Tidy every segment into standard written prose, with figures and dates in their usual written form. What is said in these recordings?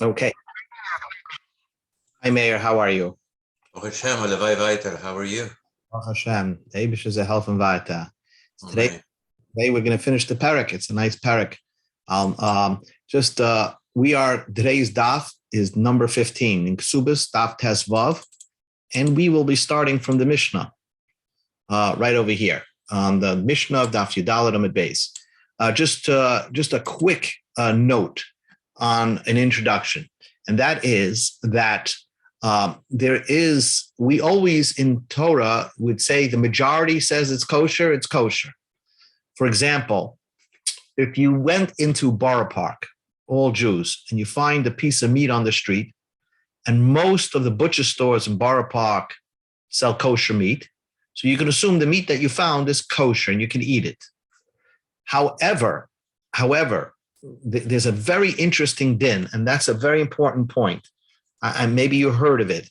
Okay. Hi, Mayor. How are you? Baruch Hashem, Alavai Vaitar, how are you? Baruch Hashem. Eibush is a health and vita. Today, Amen. today we're going to finish the parak. It's a nice parak. Today's daf is number 15 in Kesubos, daf Tesvav, and we will be starting from the Mishnah right over here on the Mishnah of Daf Yudalet Amud Beis. Just a quick note on an introduction, and that is that we always in Torah would say the majority says it's kosher, it's kosher. For example, if you went into Borough Park, all Jews, and you find a piece of meat on the street, and most of the butcher stores in Borough Park sell kosher meat, so you can assume the meat that you found is kosher and you can eat it. However, there's a very interesting din, and that's a very important point. And maybe you heard of it,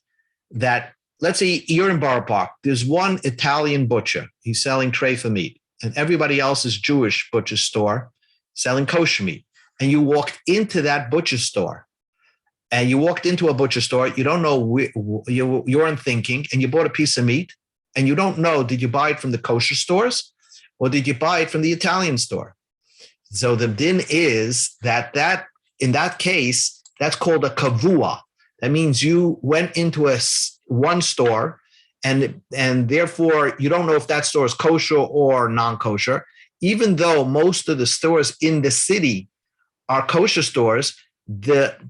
that let's say you're in Borough Park, there's one Italian butcher, he's selling treifa meat, and everybody else is Jewish butcher store selling kosher meat. And you walked into that butcher store, and you walked into a butcher store, you don't know, you weren't thinking, and you bought a piece of meat, and you don't know, did you buy it from the kosher stores, or did you buy it from the Italian store? So the din is that in that case, that's called a kavua. That means you went into one store, and therefore you don't know if that store is kosher or non-kosher. Even though most of the stores in the city are kosher stores,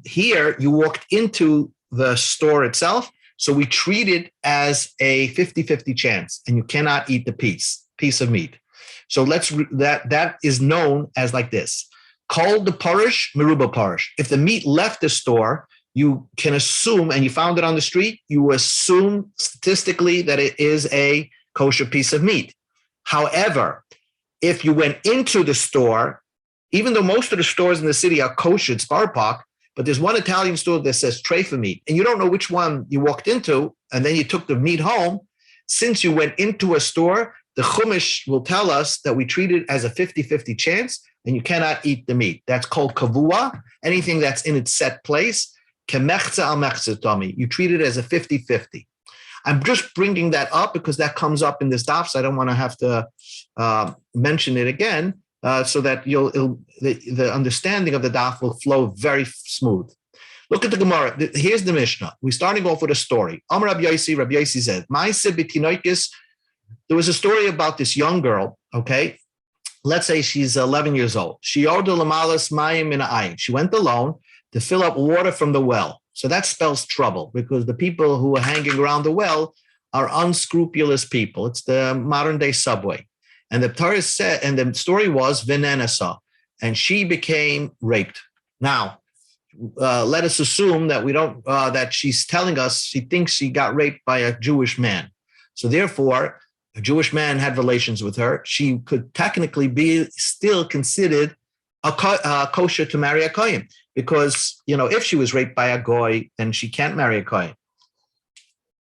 here you walked into the store itself, so we treat it as a 50-50 chance, and you cannot eat the piece of meat. So that is known as like this: kol the parish, meruba parish. If the meat left the store, you can assume, and you found it on the street, you assume statistically that it is a kosher piece of meat. However, if you went into the store, even though most of the stores in the city are kosher, it's Borough Park, but there's one Italian store that says treifa meat, and you don't know which one you walked into, and then you took the meat home. Since you went into a store, the Chumash will tell us that we treat it as a 50-50 chance, and you cannot eat the meat. That's called kavua, anything that's in its set place. Kemechza al mechza tami. You treat it as a 50-50. I'm just bringing that up because that comes up in this daf, so I don't want to have to mention it again, so that the understanding of the daf will flow very smooth. Look at the Gemara. Here's the Mishnah. We're starting off with a story. Amar Rabbi Yossi said, Ma'aseh b'tinoikis. There was a story about this young girl, okay? Let's say she's 11 years old. She ordered lamalas mayim min ha'ayin. She went alone to fill up water from the well. So that spells trouble, because the people who are hanging around the well are unscrupulous people. It's the modern day subway. And the Torah said, and the story was venenasa, and she became raped. Now, let us assume that that she's telling us she thinks she got raped by a Jewish man. So therefore, a Jewish man had relations with her. She could technically be still considered a kosher to marry a kohen, because if she was raped by a goy, then she can't marry a kohen.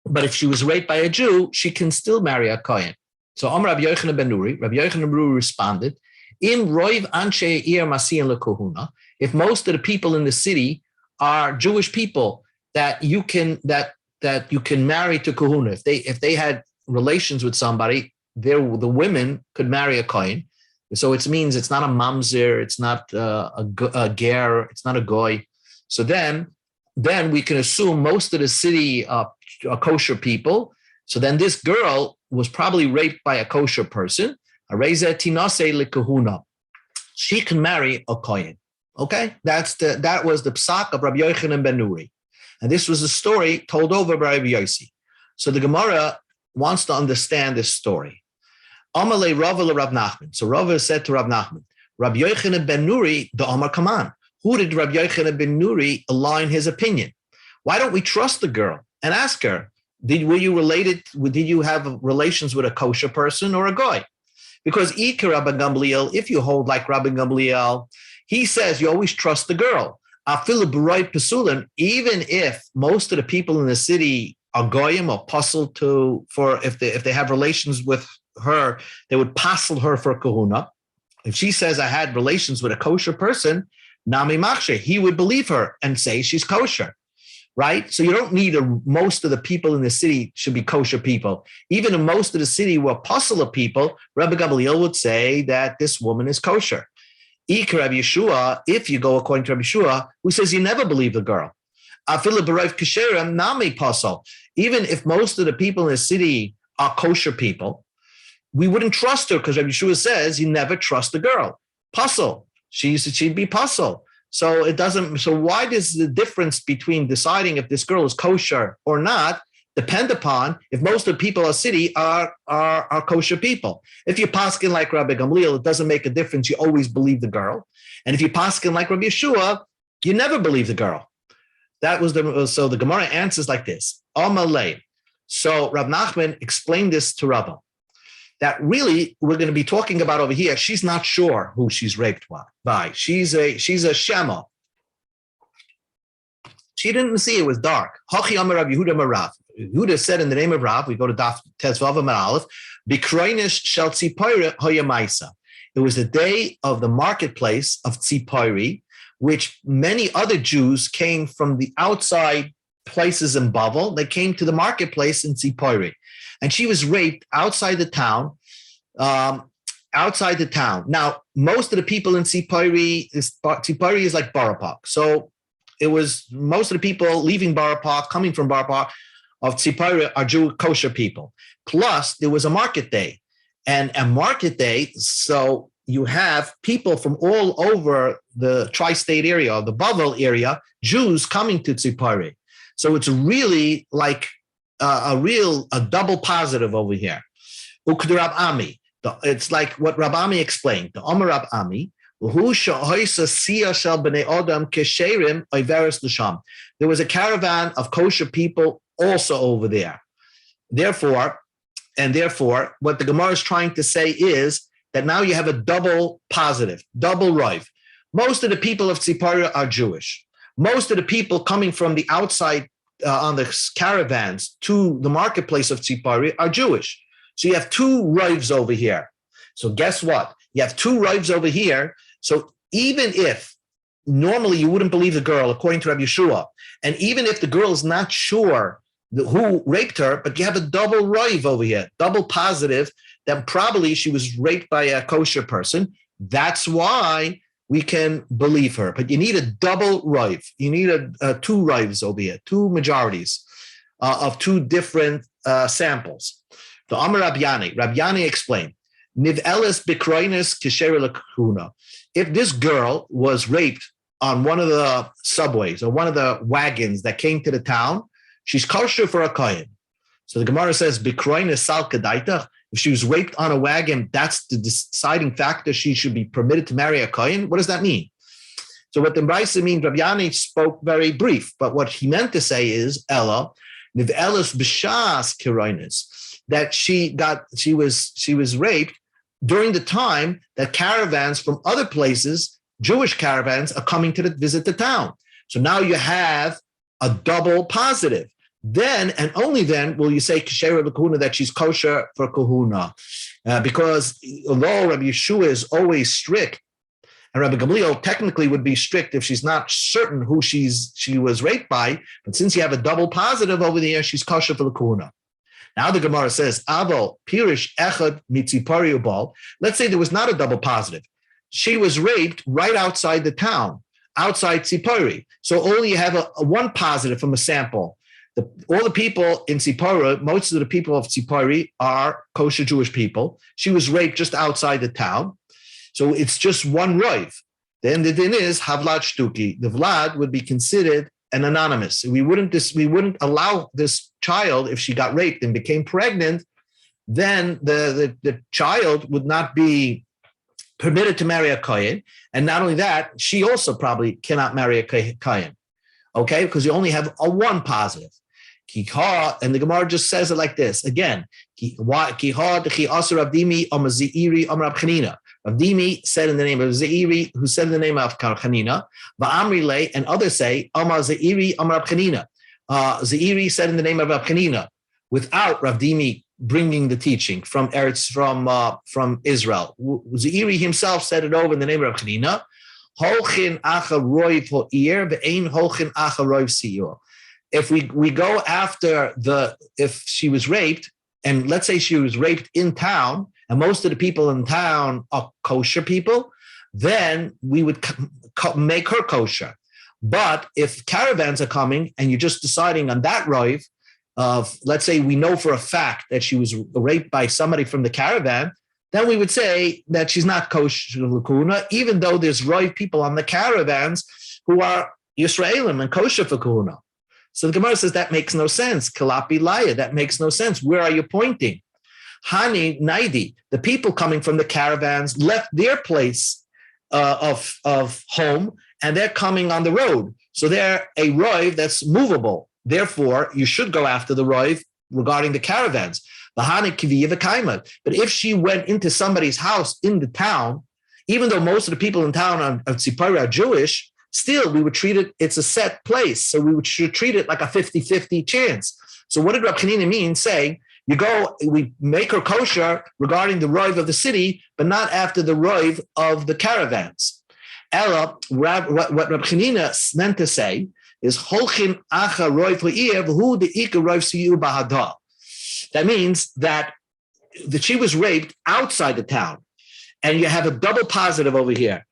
But if she was raped by a Jew, she can still marry a kohen. So Rabbi Yochanan ben Nuri responded, "Im roiv anshe ir masiyan lekohuna." If most of the people in the city are Jewish people that you can marry to kahuna, if they had relations with somebody, the women could marry a kohen. So it means it's not a mamzer, it's not a ger, it's not a goy. So then we can assume most of the city are kosher people. So then this girl was probably raped by a kosher person. She can marry a kohen. Okay, that was the psak of Rabbi Yochanan ben Nuri, and this was a story told over by Rabbi Yossi. So the Gemara wants to understand this story. Amalei Rava le Rav Nachman. So Rava said to Rav Nachman, Rabbi Yochanan ben Nuri, the Amar Kaman. Who did Rabbi Yochanan ben Nuri align his opinion? Why don't we trust the girl and ask her, did you have relations with a kosher person or a goy? Because Ikar Rabbi Gamliel, if you hold like Rabbi Gamliel, he says you always trust the girl. Even if most of the people in the city are goyim or puzzled if they have relations with her, they would passel her for kahuna. If she says I had relations with a kosher person, Nami Machshe, he would believe her and say she's kosher, right? So you don't need most of the people in the city should be kosher people. Even in most of the city were apostle people, Rabbi Gamliel would say that this woman is kosher. Ik Rabbi Yeshua, if you go according to Rabbi Yeshua, who says you never believe the girl. Even if most of the people in the city are kosher people, we wouldn't trust her because Rabbi Yeshua says you never trust the girl. Puzzle. She'd be puzzle. So it doesn't. So why does the difference between deciding if this girl is kosher or not depend upon if most of the people in the city are kosher people? If you paskin like Rabbi Gamliel, it doesn't make a difference. You always believe the girl. And if you paskin like Rabbi Yeshua, you never believe the girl. So the Gemara answers like this. Amalei. So Rav Nachman explained this to Rabbah, that really we're going to be talking about over here. She's not sure who she's raped by. She's a shema. She didn't see it was dark. Hachi Amar Rav Yehuda Marav. Yehuda said in the name of Rav, we go to Daf Tezvav Amar Aleph, Bikroinish Shel Tzipori Hoyamaisa. It was the day of the marketplace of Tzipori, which many other Jews came from the outside places in Bavel. They came to the marketplace in Tzipori. And she was raped outside the town. Now, most of the people in Tzipori is like Borough Park. So it was most of the people leaving Borough Park, coming from Borough Park of Tzipori are Jew kosher people. Plus, there was a market day. And a market day, so you have people from all over the tri-state area, the Bavel area, Jews coming to Tzipori. So it's really like a double positive over here. Rab Ami. It's like what Rab Ami explained. The Omer Rab Ami. There was a caravan of kosher people also over there. Therefore, what the Gemara is trying to say is that now you have a double positive, double rive. Most of the people of Tzipori are Jewish. Most of the people coming from the outside on the caravans to the marketplace of Tzipori are Jewish. So you have two rives over here. So guess what? You have two rives over here. So even if normally you wouldn't believe the girl, according to Rabbi Yeshua, and even if the girl is not sure who raped her, but you have a double rive over here, double positive, then probably she was raped by a kosher person. That's why we can believe her. But you need a double rive. You need two rives over here, two majorities of two different samples. The Amar Rab Yani explained, Niv Elis Bikroinis Kisher Lakuna. If this girl was raped on one of the subways or one of the wagons that came to the town, she's kosher for a kohen. So the Gemara says, Bikroinis Sal Kedaitach. If she was raped on a wagon, that's the deciding factor. She should be permitted to marry a kohen. What does that mean? So what the Brisa means, Rabbi Yani spoke very brief, but what he meant to say is, Ella, Niv Elis B'shas Kiroinis, that she was raped during the time that caravans from other places, Jewish caravans, are coming to visit the town. So now you have a double positive. Then and only then will you say Kesher Kahuna, that she's kosher for kahuna, because although Rabbi Yeshua is always strict, and Rabbi Gamliel technically would be strict if she's not certain who she was raped by, but since you have a double positive over there, she's kosher for the kahuna. Now the Gemara says, Avo Pirish Echad Mitzipari Ubal. Let's say there was not a double positive. She was raped right outside the town, outside Tzipori. So only you have a one positive from a sample. All the people in Tzipori, most of the people of Tzipori are kosher Jewish people. She was raped just outside the town. So it's just one rive. Then the din is Havlad Shtuki. The Vlad would be considered an anonymous. We wouldn't allow this child, if she got raped and became pregnant, then the child would not be permitted to marry a kohen. And not only that, she also probably cannot marry a kohen. Okay, because you only have a one positive. And the Gemara just says it like this. Again, Avdimi said in the name of Zeiri, who said in the name of Karchanina, Va'amrile, and others say, Amar Zeiri, Amar Abchanina. Zeiri said in the name of Abchanina, without Ravdimi bringing the teaching from Eretz, from Israel. Zeiri himself said it over in the name of Abchanina. Holchin acha roiv ho'ir ve'ein holchin acha roiv siyur. If we go after if she was raped, and let's say she was raped in town, and most of the people in town are kosher people, then we would make her kosher. But if caravans are coming and you're just deciding on that roiv of, let's say we know for a fact that she was raped by somebody from the caravan, then we would say that she's not kosher l'kuna, even though there's roiv people on the caravans who are Yisraelim and kosher for kuna. So the Gemara says that makes no sense. Kalapi laya, that makes no sense. Where are you pointing? Hani naidi, the people coming from the caravans left their place of home, and they're coming on the road. So they're a roiv that's movable. Therefore, you should go after the roiv regarding the caravans. But if she went into somebody's house in the town, even though most of the people in town of Tzipora are Jewish, still we would treat it, it's a set place. So we should treat it like a 50-50 chance. So what did Rab Chanina mean saying, we make her kosher regarding the roiv of the city, but not after the roiv of the caravans? Ella, what Rab Chanina meant to say is holchin acha roiv ho'ir v'hu de'ika roiv siyur b'hada. That means that she was raped outside the town, and you have a double positive over here.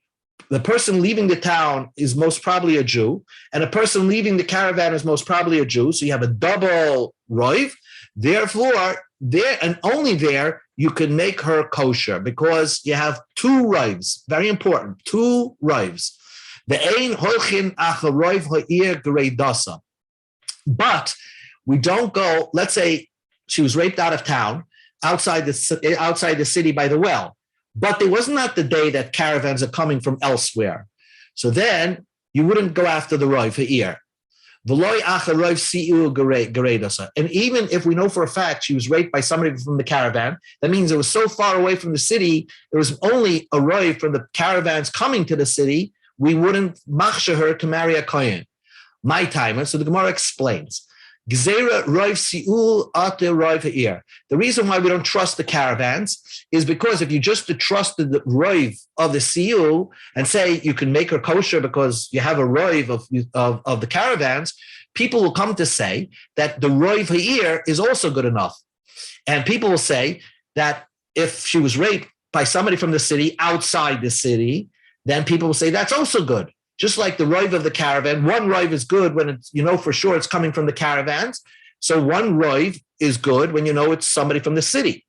The person leaving the town is most probably a Jew, and a person leaving the caravan is most probably a Jew. So you have a double roiv. Therefore, there and only there you can make her kosher because you have two roivs. Very important, two roivs. The ein holchin acha roiv ha'ir gereidasa. But we don't go. Let's say she was raped out of town, outside the city by the well. But it was not the day that caravans are coming from elsewhere. So then you wouldn't go after the roiv ha'ir. And even if we know for a fact she was raped by somebody from the caravan, that means it was so far away from the city, there was only a roiv from the caravans coming to the city, we wouldn't machsha her to marry a kohen. My timer. So the Gemara explains. The reason why we don't trust the caravans is because if you just trusted the roiv of the siul and say you can make her kosher because you have a roiv of the caravans, people will come to say that the roiv ha'ir is also good enough. And people will say that if she was raped by somebody from the city outside the city, then people will say that's also good. Just like the roiv of the caravan, one roiv is good when it's, you know for sure it's coming from the caravans. So one roiv is good when you know it's somebody from the city.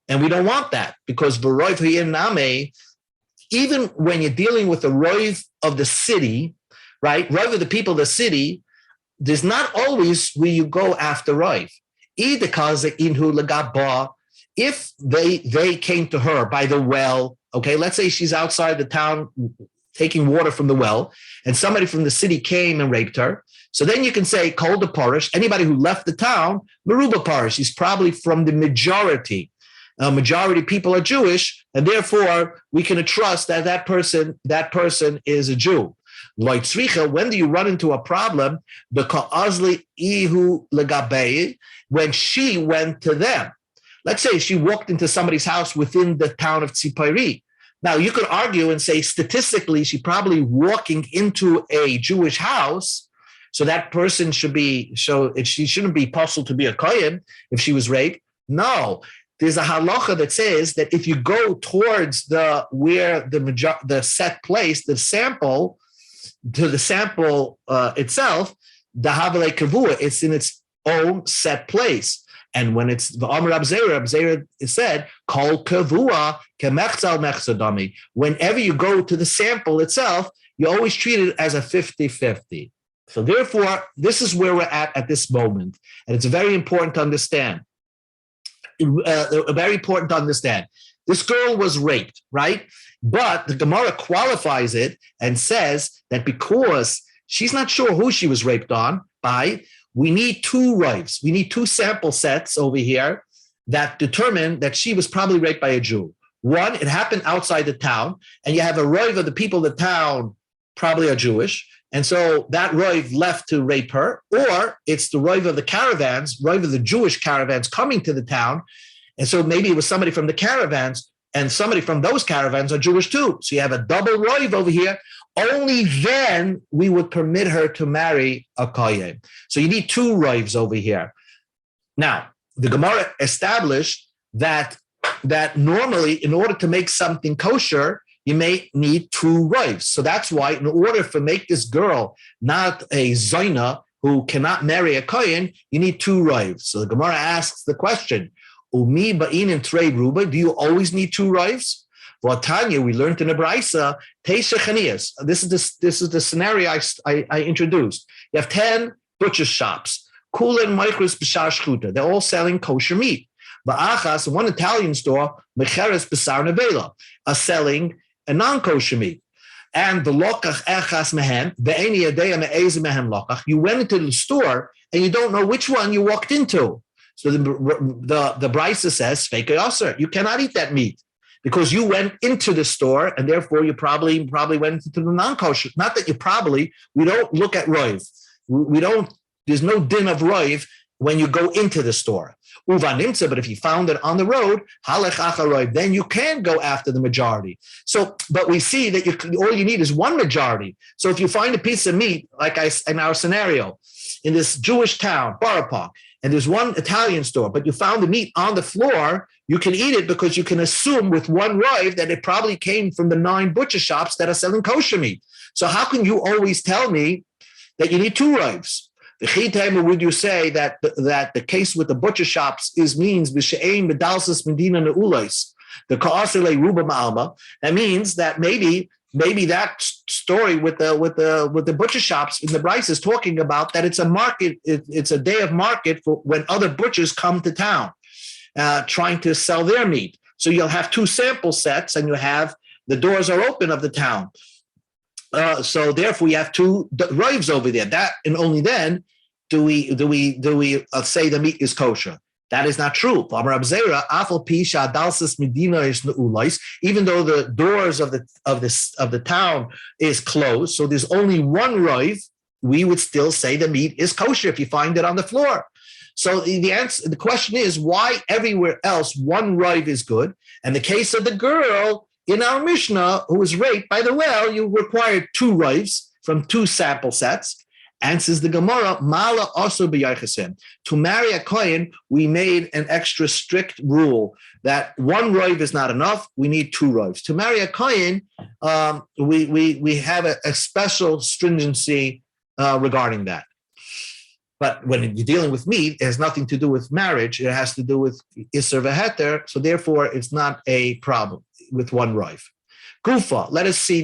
And we don't want that because the roiv ha'ir name, even when you're dealing with the roiv of the city, right, roiv of the people of the city, there's not always where you go after roiv. If they came to her by the well, okay, let's say she's outside the town taking water from the well, and somebody from the city came and raped her. So then you can say, Kol de Parish, anybody who left the town, Meruba Parish, he's probably from the majority. Majority people are Jewish, and therefore we can trust that that person is a Jew. When do you run into a problem? When she went to them. Let's say she walked into somebody's house within the town of Tzipori. Now, you could argue and say statistically, she's probably walking into a Jewish house, so that person she shouldn't be possible to be a kohen if she was raped. No, there's a halacha that says that if you go towards the set place, the sample itself, the havale kavua, it's in its own set place. And when it's the Amr Abzera said, Kol kavua kemechzal mechzadami. Whenever you go to the sample itself, you always treat it as a 50-50. So therefore, this is where we're at this moment. And it's very important to understand. Very important to understand. This girl was raped, right? But the Gemara qualifies it and says that because she's not sure who she was raped on by, we need two roivs. We need two sample sets over here that determine that she was probably raped by a Jew. One, it happened outside the town, and you have a roiv of the people of the town probably are Jewish, and so that roiv left to rape her, or it's the roiv of the caravans, roiv of the Jewish caravans coming to the town, and so maybe it was somebody from the caravans, and somebody from those caravans are Jewish too. So you have a double roiv over here, only then we would permit her to marry a kohen. So you need two rives over here. Now, the Gemara established that normally, in order to make something kosher, you may need two rives. So that's why, in order to make this girl not a zoina who cannot marry a kohen, you need two rives. So the Gemara asks the question, Umi ba'in and trei ruba, do you always need two rives? Well, Tanya, we learned in the Braisa, Teisha Chanias. This is the scenario I introduced. You have 10 butcher shops. Kula and Micros B'Shar Shchuta. They're all selling kosher meat. Ba'achas, one Italian store, Mecheres B'Sar Nevela, are selling a non-kosher meat. And the lokach echas mehem, ve'eni yadeya me'ez mehem lokach. You went into the store and you don't know which one you walked into. So the Braisa says, Fekei Aser, you cannot eat that meat, because you went into the store and therefore you probably went into the non-kosher. Not that we don't look at roiv. There's no din of roiv when you go into the store. Uvanimtza, but if you found it on the road, halech acharoiv, then you can go after the majority. So, but we see that all you need is one majority. So if you find a piece of meat, like in our scenario, in this Jewish town, Borough Park, and there's one Italian store, but you found the meat on the floor, you can eat it because you can assume with one rive that it probably came from the 9 butcher shops that are selling kosher meat. So how can you always tell me that you need 2 rives? Would you say that the case with the butcher shops means b'she'ein b'dalsas medina ne'ulais, the ka'asele ruba ma'alma? That means that maybe that story with the butcher shops in the Bryce is talking about that it's a market, it's a day of market for when other butchers come to town trying to sell their meat. So you'll have 2 sample sets, and you have the doors are open of the town. So therefore, you have 2 rives over there. That and only then do we say the meat is kosher. That is not true. Even though the doors of the town is closed, so there's only one rive, we would still say the meat is kosher if you find it on the floor. So the question is, why everywhere else one rive is good? And the case of the girl in our Mishnah who was raped by the well, you required 2 rives from 2 sample sets. And says the Gemara, Mala also b'yaychesim. To marry a kohen, we made an extra strict rule that 1 rive is not enough. We need 2 rives. To marry a kohen, we have a special stringency regarding that. But when you're dealing with meat, it has nothing to do with marriage. It has to do with iser v'heter. So therefore, it's not a problem with 1 rive. Gufa, let us see.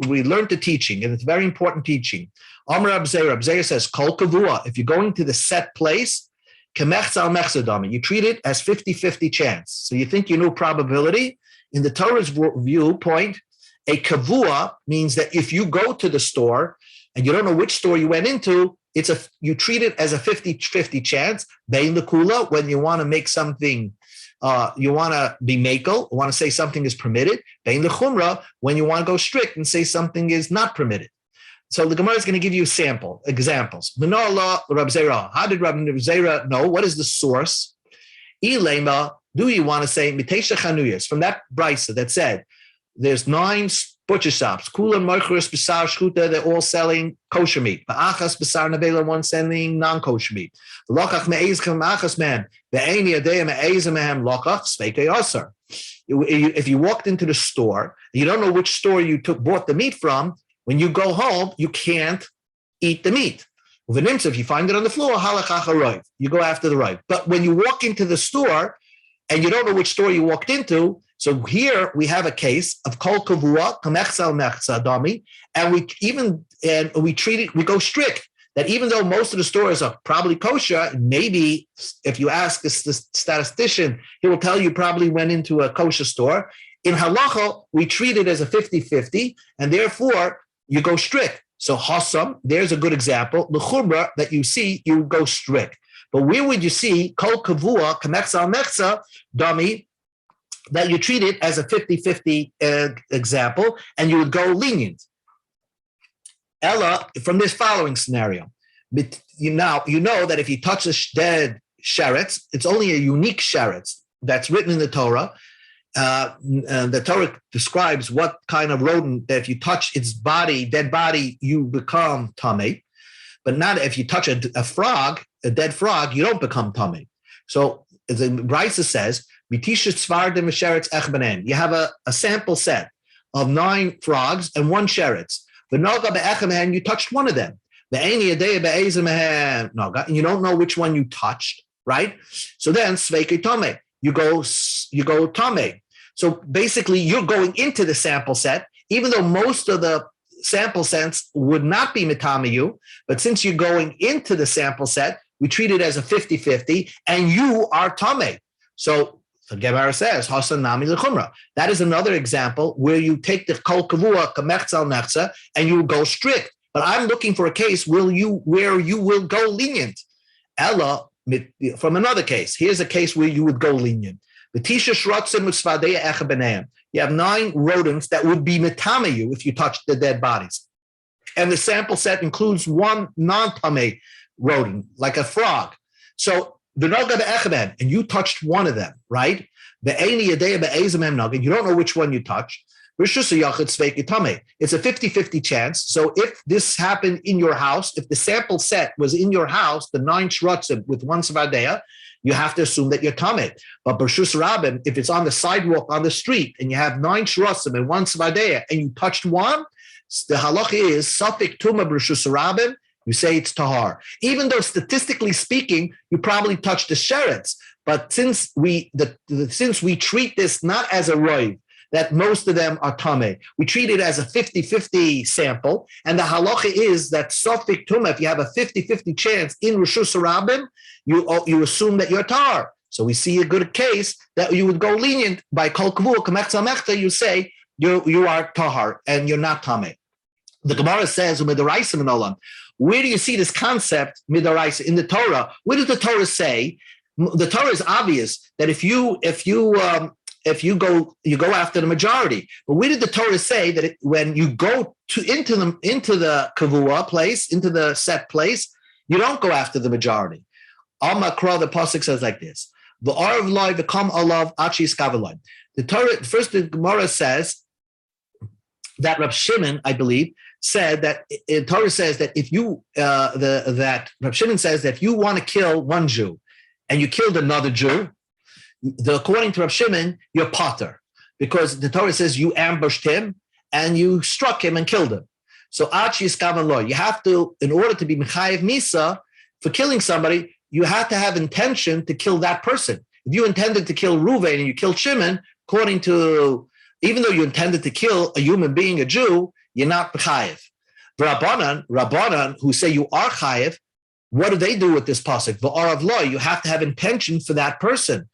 We learned the teaching, and it's very important teaching. Amar Abzeir says, Kol kavua, if you're going to the set place, kemechza al mechzadami, you treat it as 50-50 chance. So you think you know probability. In the Torah's viewpoint, a kavua means that if you go to the store and you don't know which store you went into, you treat it as a 50-50 chance. Bein the kula, when you want to make something, you want to be makel, want to say something is permitted. Bein the chumra, when you want to go strict and say something is not permitted. So the Gemara is going to give you examples. How did Rabbi Zera know? What is the source? Ilema, do you want to say mitesha chanuyas from that brisa that said there's 9 butcher shops, kula marchus b'sar shchuta, they're all selling kosher meat. Ba'achas b'sar nevela, one selling non-kosher meat. Lokach me'ez k'machas mehem, ve'eni adei me'ez mehem lokach svekei aser. If you walked into the store, you don't know which store you bought the meat from. When you go home, you can't eat the meat. If you find it on the floor, you go after the rive. But when you walk into the store and you don't know which store you walked into, so here we have a case of kol kavua, kamechza mechza dami, and we treat it, we go strict. That even though most of the stores are probably kosher, maybe if you ask the statistician, he will tell you probably went into a kosher store. In halacha, we treat it as a 50-50, and therefore you go strict. So Hassam, there's a good example. The chumrah that you see, you go strict. But where would you see kol kavua, kamechza al mechza, dami, that you treat it as a 50-50 example, and you would go lenient? Ella, from this following scenario, you know that if you touch a dead sheretz, it's only a unique sheretz that's written in the Torah. the Torah describes what kind of rodent that if you touch its body, dead body, you become tamei. But not if you touch a frog, a dead frog, you don't become tamei. So the Brisa says, you have a sample set of 9 frogs and 1 sheretz. You touched one of them. And you don't know which one you touched, right? So then, you go tamei. So basically, you're going into the sample set, even though most of the sample sets would not be mitamayu, but since you're going into the sample set, we treat it as a 50-50, and you are tamei. So the Gemara says, Hasan Nami L'chumra. That is another example where you take the kol kavua kamechzal nechza and you go strict. But I'm looking for a case where you will go lenient. Ella, from another case. Here's a case where you would go lenient. You have 9 rodents that would be mitamayu if you touch the dead bodies. And the sample set includes 1 non-tamei rodent, like a frog. So and you touched one of them, right? You don't know which one you touched. It's a 50-50 chance. So if this happened in your house, if the sample set was in your house, the 9 shrutzim with 1 svardeya, you have to assume that you're tamei. But b'rshus rabim, if it's on the sidewalk, on the street, and you have 9 shrutzim and 1 svardeya, and you touched one, the halacha is safik tuma b'rshus rabim. You say it's tahar, even though statistically speaking, you probably touched the sheretz. But since we treat this not as a roiv, that most of them are tamei, we treat it as a 50-50 sample, and the halacha is that sofik tuma, if you have a 50-50 chance in reshus rabim, you assume that you're tar. So we see a good case that you would go lenient by kol kavua kamechzal mechta. You say you are tahar and you're not tamei. The Gemara says u'midaraisa min olam. Where do you see this concept, midaraisa, in the Torah? Where does the Torah say? The Torah is obvious that if you go after the majority. But where did the Torah say that when you go into the kavua place, into the set place, you don't go after the majority? Al-Makra, the pasuk says like this: the arav loy v'kam alav achis kavaloi. The Torah first, the Gemara says that Rab Shimon, I believe, said that Torah says that if you that Rab Shimon says that if you want to kill one Jew and you killed another Jew, according to Rab Shimon, you're pater, because the Torah says you ambushed him and you struck him and killed him. So achis kavaloi, you have to, in order to be mechayev misa for killing somebody, you have to have intention to kill that person. If you intended to kill Reuven and you killed Shimon, according to, even though you intended to kill a human being, a Jew, you're not chayev. Rabbanan, who say you are chayev, what do they do with this pasuk? V'arav lo, you have to have intention for that person.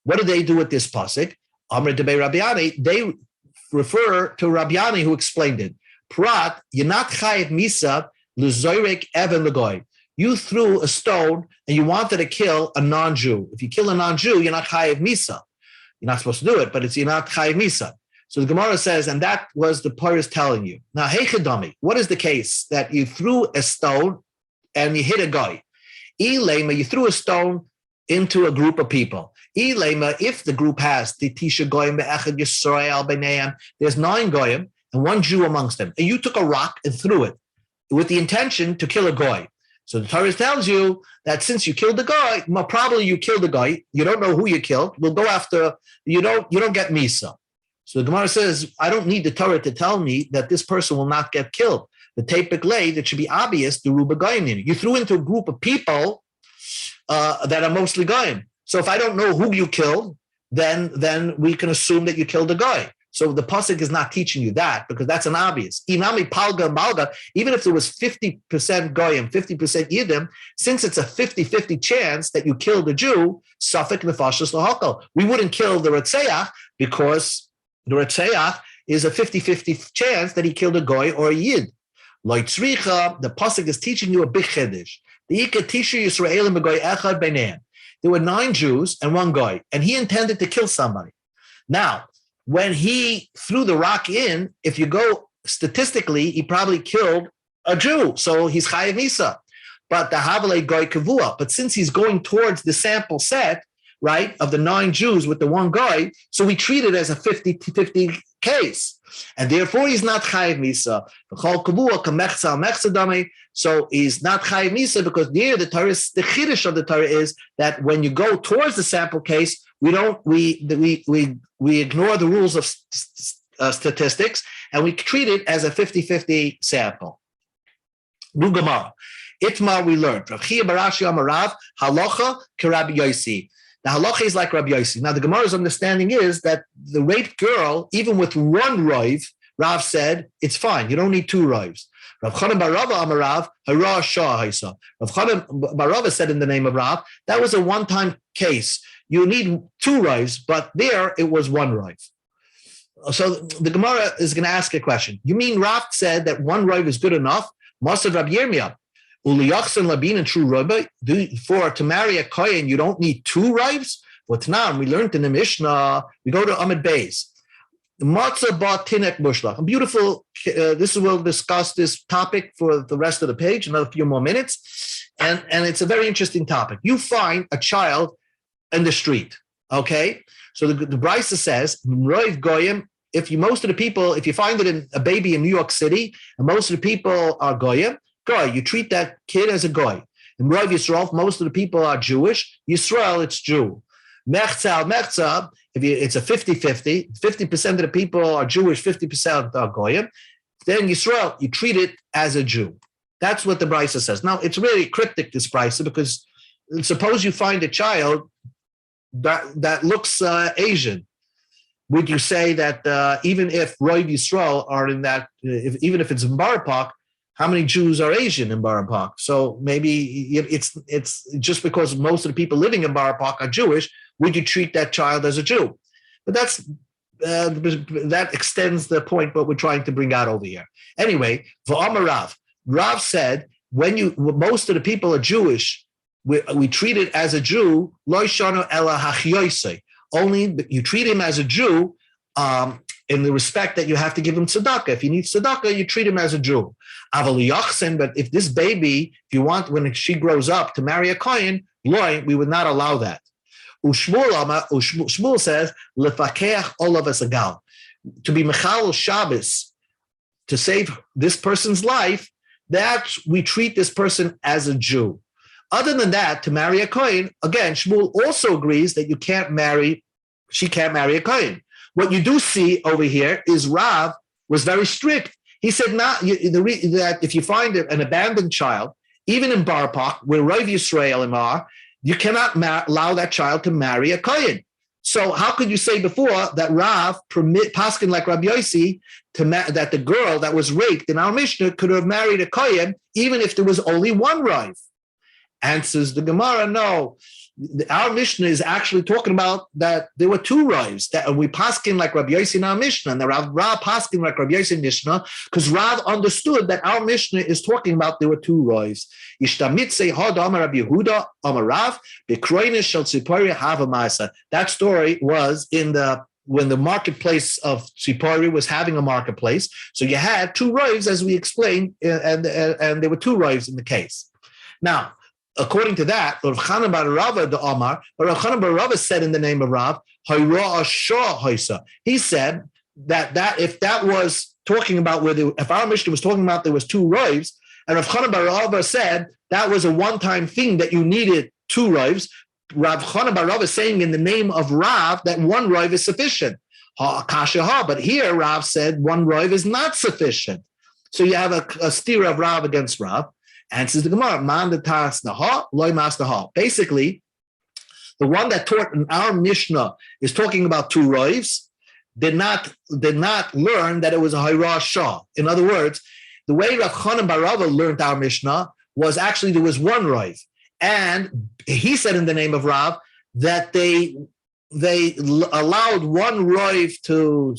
What do they do with this pasuk? Amr debei Rabbiani, they refer to Rabbiani who explained it. Prat, you're not chayev misa l'zoyrek even l'goy. You threw a stone and you wanted to kill a non-Jew. If you kill a non-Jew, you're not chayev misa. You're not supposed to do it, but you're not chayev misa. So the Gemara says, and that was the Torah is telling you. Now, heichadami, what is the case that you threw a stone and you hit a guy? Ilema, you threw a stone into a group of people. Ilema, if the group has Tisha goyim be'echad Yisrael b'neim, there's 9 goyim and 1 Jew amongst them, and you took a rock and threw it with the intention to kill a goy. So the Torah tells you that since you killed the guy, probably you killed the guy. You don't know who you killed. We'll go after you. Don't get misa. So the Gemara says, I don't need the Torah to tell me that this person will not get killed. The Tepik lay, that should be obvious, the Ruba Goyim. You threw into a group of people that are mostly Goyim. So if I don't know who you killed, then we can assume that you killed a guy. So the pasuk is not teaching you that, because that's an obvious. Inami palga malga, even if there was 50% Goyim, 50% Yidim, since it's a 50-50 chance that you killed a Jew, Safek nefashos lahakal. We wouldn't kill the Retzeach because the Retzeach is a 50-50 chance that he killed a Goy or a Yid. Loitzricha, the pasuk is teaching you a big chiddush. There were 9 Jews and 1 Goy, and he intended to kill somebody. Now, when he threw the rock in, if you go statistically, he probably killed a Jew, so he's chayav misa. But the havale goy kavua. But since he's going towards the sample set, right, of the 9 Jews with the one guy. So we treat it as a 50-50 case. And therefore, he's not chayiv misa. So he's not chayiv misa because the chiddush of the Torah is that when you go towards the sample case, we ignore the rules of statistics and we treat it as a 50-50 sample. Nu Gemara. Itmar we learned. Rav Chia Barashi Amarav halacha k'Rabbi Yossi. The halacha is like Rabbi Yossi. Now the Gemara's understanding is that the raped girl, even with one rive, Rav said it's fine. You don't need 2 rives. Rav Chanan bar Rava Amarav hara shah haisa. Rav Chanan bar Rava said in the name of Rav that was a one-time case. You need 2 rives, but there it was 1 rive. So the Gemara is going to ask a question. You mean Rav said that 1 rive is good enough? Masad Rabbi Yirmiyah. Uliyachsan labin and true rabbi. For to marry a kohen, you don't need 2 rives. What's now? We learned in the Mishnah. We go to Amud Beis. Matzah ba tinek mushlach. Beautiful. We'll discuss this topic for the rest of the page. Another few more minutes, and it's a very interesting topic. You find a child in the street. Okay, so the Brisa says, Roiv goyim. If you find it in a baby in New York City, and most of the people are goyim. Goy, you treat that kid as a goy. In Rav Yisrael, most of the people are Jewish. Yisrael, it's Jew. Mechza, it's a 50-50. 50% of the people are Jewish, 50% are goyim. Then Yisrael, you treat it as a Jew. That's what the Brisa says. Now, it's really cryptic, this Brisa, because suppose you find a child that looks Asian. Would you say that even if Rav Yisrael are in that, even if it's in Borough Park, how many Jews are Asian in Borough Park? So maybe it's just because most of the people living in Borough Park are Jewish, would you treat that child as a Jew? But that extends the point what we're trying to bring out over here. Anyway, Rav said, when most of the people are Jewish, we treat it as a Jew, only you treat him as a Jew in the respect that you have to give him tzedakah. If he needs tzedakah, you treat him as a Jew. But if this baby, if you want, when she grows up to marry a kohen, we would not allow that. Shmuel says, lefakeach olav esagal, to be mechal Shabbos, to save this person's life, that we treat this person as a Jew. Other than that, to marry a kohen, again, Shmuel also agrees that she can't marry a kohen. What you do see over here is Rav was very strict. He said that if you find an abandoned child, even in Bar Park, where Rav Yisraelim are, you cannot allow that child to marry a kohen. So how could you say before that Rav paskin like Rabbi Yossi that the girl that was raped in our Mishnah could have married a kohen even if there was only 1 Rav? Answers the Gemara, no. Our Mishnah is actually talking about that there were 2 Ravs, that we paskin like Rabbi Yossi in our Mishnah, and the Rav paskin like Rabbi Yossi in Mishnah, because Rav understood that our Mishnah is talking about there were 2 Ravs. That story was when the marketplace of Tzipori was having a marketplace. So you had 2 Ravs, as we explained, and there were 2 Ravs in the case. Now, according to that, Rav Chanan bar Rava the Omar, Rav Chanan bar Rava said in the name of Rav, he said that if that was talking about if our Mishnah was talking about there was 2 Ravs, and Rav Chanan bar Rava said that was a one-time thing that you needed 2 Ravs, Rav Chanan bar Rava is saying in the name of Rav that 1 Rav is sufficient. But here Rav said 1 Rav is not sufficient. So you have a steer of Rav against Rav. Answers the Gemara, basically, the one that taught in our Mishnah is talking about 2 Ravs, did not learn that it was a Hayra Shah. In other words, the way Rav Chanan bar Rava learned our Mishnah was actually there was 1 Rav. And he said in the name of Rav that they allowed 1 Rav to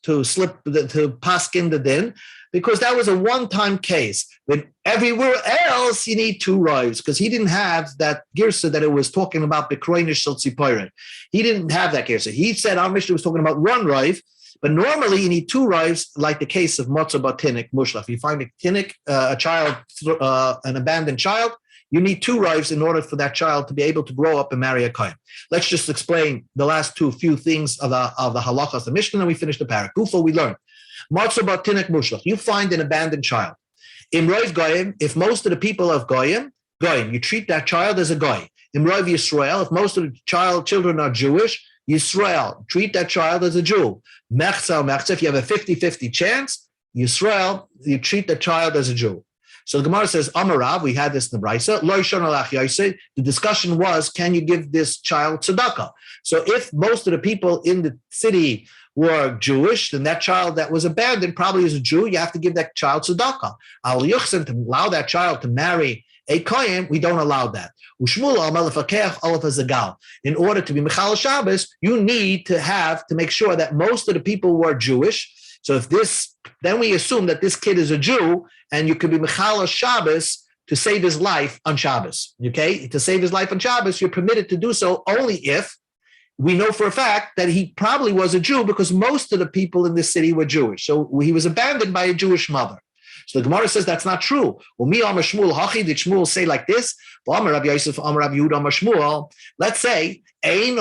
paskin the din, because that was a one-time case. But everywhere else, you need 2 Ravs, because he didn't have that girsa that it was talking about Bekroinish Shel Tziporin. He didn't have that girsa. He said our Mishnah was talking about 1 Rav, but normally you need 2 Ravs, like the case of Matzah Batinik Mushlach. If you find a tinik, a child, an abandoned child, you need 2 wives in order for that child to be able to grow up and marry a kohen. Let's just explain the last few things of the halachas, the Mishnah, and we finish the parak. Gufo, we learn. You find an abandoned child. Imroiv goyim, if most of the people of goyim, you treat that child as a goy. Imroiv Yisrael, if most of the children are Jewish, Yisrael, treat that child as a Jew. Mechza, if you have a 50-50 chance, Yisrael, you treat the child as a Jew. So the Gemara says, Amarav, we had this in the Brisa, the discussion was, can you give this child tzedakah? So if most of the people in the city were Jewish, then that child that was abandoned probably is a Jew. You have to give that child tzedakah. Al yuchsen, to allow that child to marry a kohen, we don't allow that. In order to be Mechal Shabbos, you need to make sure that most of the people were Jewish. So then we assume that this kid is a Jew, and you could be Mechal Shabbos to save his life on Shabbos. Okay, to save his life on Shabbos, you're permitted to do so only if we know for a fact that he probably was a Jew, because most of the people in this city were Jewish. So he was abandoned by a Jewish mother. So the Gemara says that's not true. Well, did Shmuel say like this? Let's say, you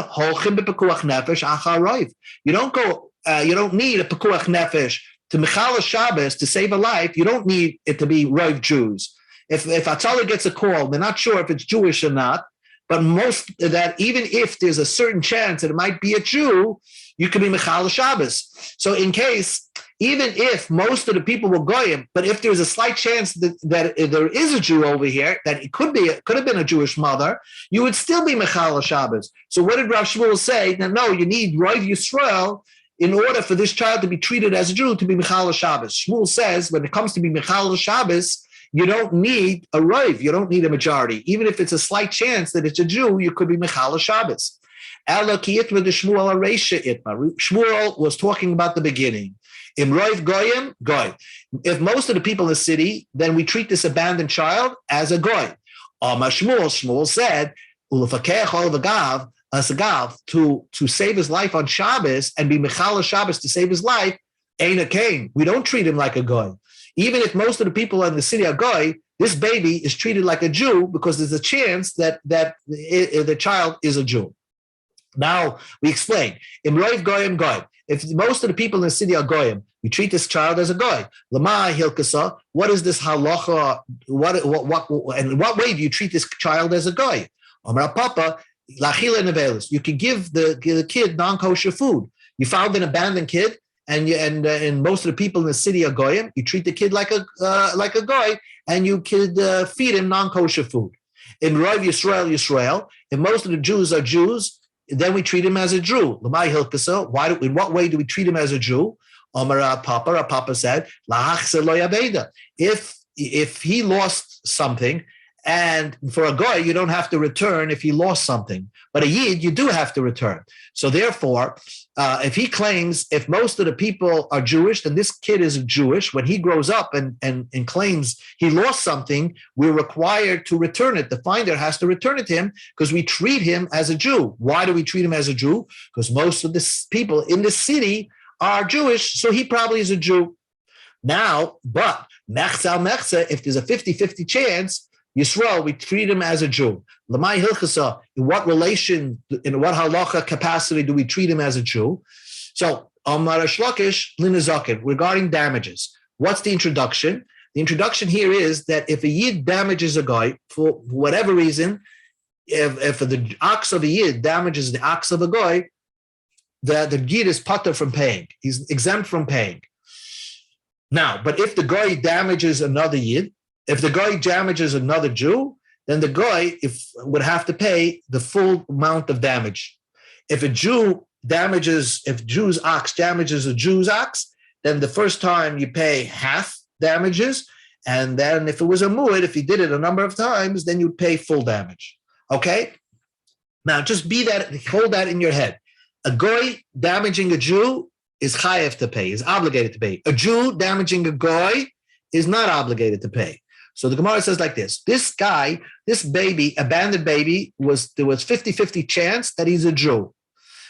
don't need a pekuach nefesh to Mechal Shabbos to save a life. You don't need it to be Rav Jews. If Atala gets a call, they're not sure if it's Jewish or not, but most of that, even if there's a certain chance that it might be a Jew, you could be Mechal Shabbos. So in case, even if most of the people were goyim, but if there's a slight chance that there is a Jew over here, that it could have been a Jewish mother, you would still be Mechal Shabbos. So what did Rav Shmuel say? No, you need Rav Yisrael in order for this child to be treated as a Jew to be Mechal Shabbos. Shmuel says when it comes to be Mechal Shabbos, you don't need a Rav, you don't need a majority. Even if it's a slight chance that it's a Jew, you could be Mechal Shabbos. Shmuel was talking about the beginning. Imroiv goyim, goy. If most of the people in the city, then we treat this abandoned child as a goy. Shmuel said, to save his life on Shabbos and be Mechal Shabbos to save his life, ain't a kain. We don't treat him like a goy. Even if most of the people in the city are goy, this baby is treated like a Jew because there's a chance that the child is a Jew. Now we explain. Imroiv goyim goy. If most of the people in the city are goyim, we treat this child as a goy. Lama hilkasa. What is this halacha? What and in what way do you treat this child as a goy? Amar Papa lachila nevelis. You can give the kid non-kosher food. You found an abandoned kid, and most of the people in the city are goyim. You treat the kid like a goy, and you could feed him non-kosher food. In Rav Yisrael, if most of the Jews are Jews, then we treat him as a Jew. Lamai hilkasa. In what way do we treat him as a Jew? Amar Papa said, if he lost something, and for a goy, you don't have to return if he lost something. But a yid, you do have to return. So therefore, if he claims, if most of the people are Jewish, then this kid is Jewish. When he grows up and claims he lost something, we're required to return it. The finder has to return it to him because we treat him as a Jew. Why do we treat him as a Jew? Because most of the people in the city are Jewish, so he probably is a Jew. Now, but mechza, if there's a 50-50 chance, Yisrael, we treat him as a Jew. Lamai hilchasa, in what relation, in what halacha capacity do we treat him as a Jew? So, Amar Shlakish linazakin, regarding damages. What's the introduction? The introduction here is that if a yid damages a guy for whatever reason, if the ox of a yid damages the ox of a guy, the yid is pater from paying. He's exempt from paying. Now, but if the guy damages another yid, if the guy damages another Jew, then the guy would have to pay the full amount of damage. If a Jew's ox damages a Jew's ox, then the first time you pay half damages, and then if it was a mu'id, if he did it a number of times, then you'd pay full damage. Okay? Now, just hold that in your head. A guy damaging a Jew is chayev to pay, is obligated to pay. A Jew damaging a guy is not obligated to pay. So the Gemara says like this: this guy, this baby, abandoned baby, there was 50-50 chance that he's a Jew.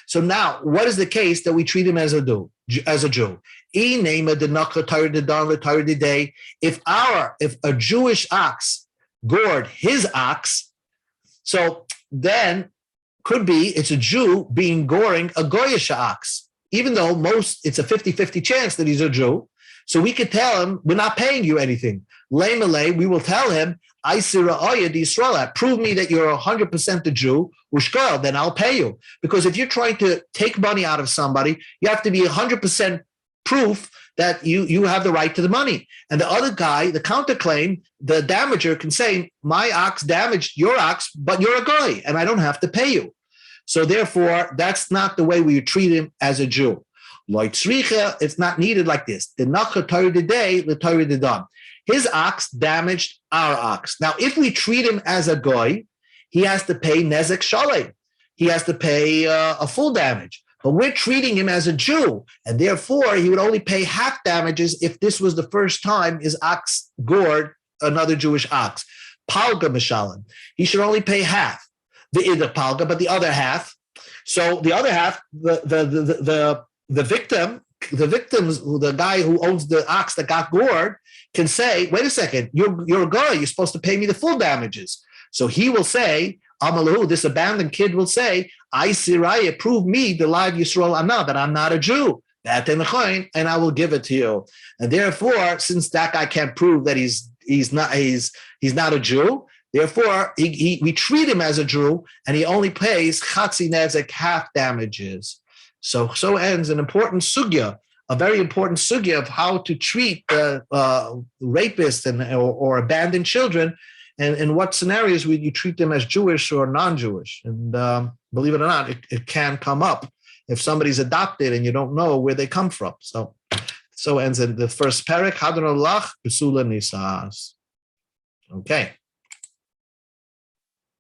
So now, what is the case that we treat him as a Jew? If a Jewish ox gored his ox. So then could be it's a Jew being goring a Goyish ox, even though it's a 50-50 chance that he's a Jew. So we could tell him, we're not paying you anything. Lay Malay, we will tell him, prove me that you're 100% a Jew, Ushkal, then I'll pay you. Because if you're trying to take money out of somebody, you have to be 100% proof that you have the right to the money. And the other guy, the counterclaim, the damager can say, my ox damaged your ox, but you're a guy, and I don't have to pay you. So therefore, that's not the way we treat him as a Jew. It's not needed like this. His ox damaged our ox. Now, if we treat him as a goy, he has to pay nezek shalei. He has to pay a full damage. But we're treating him as a Jew, and therefore he would only pay half damages if this was the first time his ox gored another Jewish ox. Palga mishalim. He should only pay half. The Ida Palga, but the other half. So the other half, the victims, the guy who owns the ox that got gored, can say, wait a second, you're a guy, you're supposed to pay me the full damages. So he will say, Amalahu, this abandoned kid will say, I Siraya, prove me the live Yisrael Anah, that I'm not a Jew, and I will give it to you. And therefore, since that guy can't prove that he's not a Jew, therefore we treat him as a Jew, and he only pays chatzi nezek, half damages. So ends an important sugya, a very important sugya of how to treat rapists or abandoned children, and in what scenarios would you treat them as Jewish or non-Jewish. And believe it or not, it can come up if somebody's adopted and you don't know where they come from. So ends in the first parak, Hadron Allah, Besula Nisas. Okay.